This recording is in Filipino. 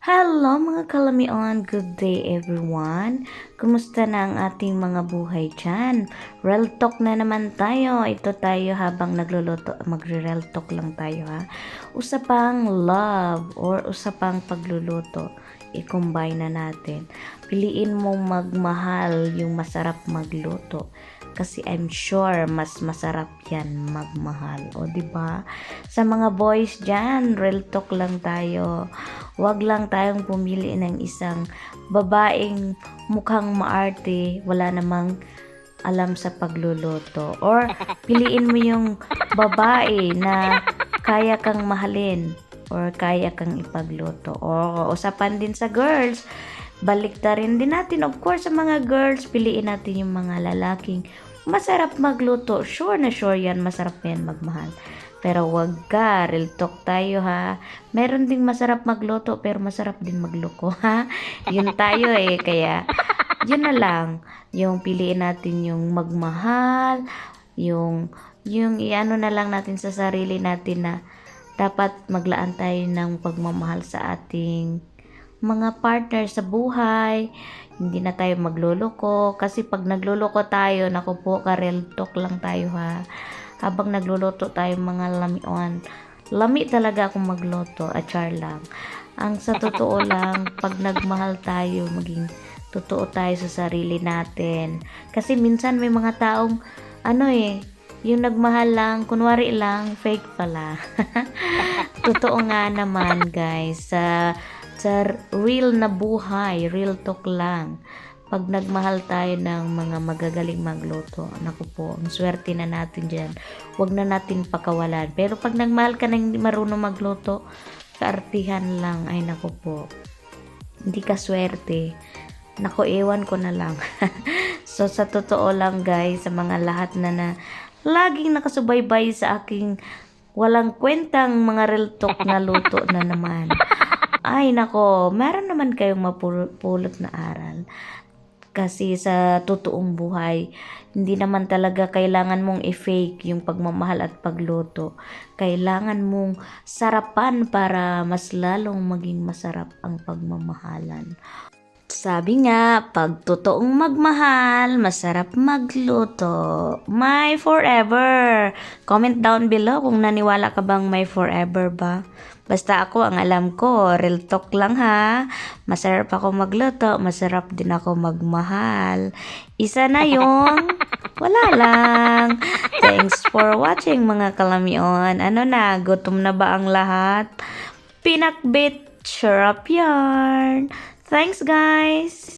Hello mga kalamion, good day everyone. Kumusta na ang ating mga buhay dyan? Real talk na naman tayo. Ito tayo habang nagluluto, magre-real talk lang tayo ha. Usapang love or usapang pagluluto, i-combine na natin. Piliin mong magmahal yung masarap magluto. Kasi I'm sure mas masarap yan magmahal. O di ba? Sa mga boys dyan, real talk lang tayo. Wag lang tayong pumili ng isang babaeng mukhang maarte, wala namang alam sa pagluluto. Or piliin mo yung babae na kaya kang mahalin or kaya kang ipagluto. O usapan din sa girls, baliktarin din natin. Of course, sa mga girls, piliin natin yung mga lalaking masarap magluto. Sure na sure yan, masarap yan magmahal. Pero wag ka, real talk tayo ha. Meron ding masarap magluto pero masarap din magloko ha. Yun tayo kaya yun na lang. Yung piliin natin yung magmahal, yung iano na lang natin sa sarili natin na dapat maglaan tayo ng pagmamahal sa ating mga partner sa buhay. Hindi na tayo magluloko kasi pag nagluloko tayo, naku po, ka-real talk lang tayo ha. Habang nagluluto tayo mga lamion, lami talaga akong magluto, char lang. Ang sa totoo lang, pag nagmahal tayo, maging totoo tayo sa sarili natin. Kasi minsan may mga taong, yung nagmahal lang, kunwari lang, fake pala. Totoo nga naman guys, sa real na buhay, real talk lang. Pag nagmahal tayo ng mga magagaling magluto, naku po, ang swerte na natin dyan. Huwag na natin pakawalan. Pero pag nagmahal ka ng hindi marunong magluto, kaartihan lang, ay naku po, hindi ka swerte. Naku, ewan ko na lang. So, sa totoo lang guys, sa mga lahat na laging nakasubaybay sa aking walang kwentang mga real talk na luto na naman. Ay nako, meron naman kayong mapulot na aral. Kasi sa totoong buhay, hindi naman talaga kailangan mong i-fake yung pagmamahal at pagluto. Kailangan mong sarapan para mas lalong maging masarap ang pagmamahalan. Sabi nga, pag totoong magmahal, masarap magluto. My forever! Comment down below kung naniwala ka bang may forever ba. Basta ako, ang alam ko, real talk lang ha. Masarap ako magluto, masarap din ako magmahal. Isa na yung wala lang. Thanks for watching mga kalamion. Ano na, gutom na ba ang lahat? Pinakbit, sarap yarn. Thanks guys!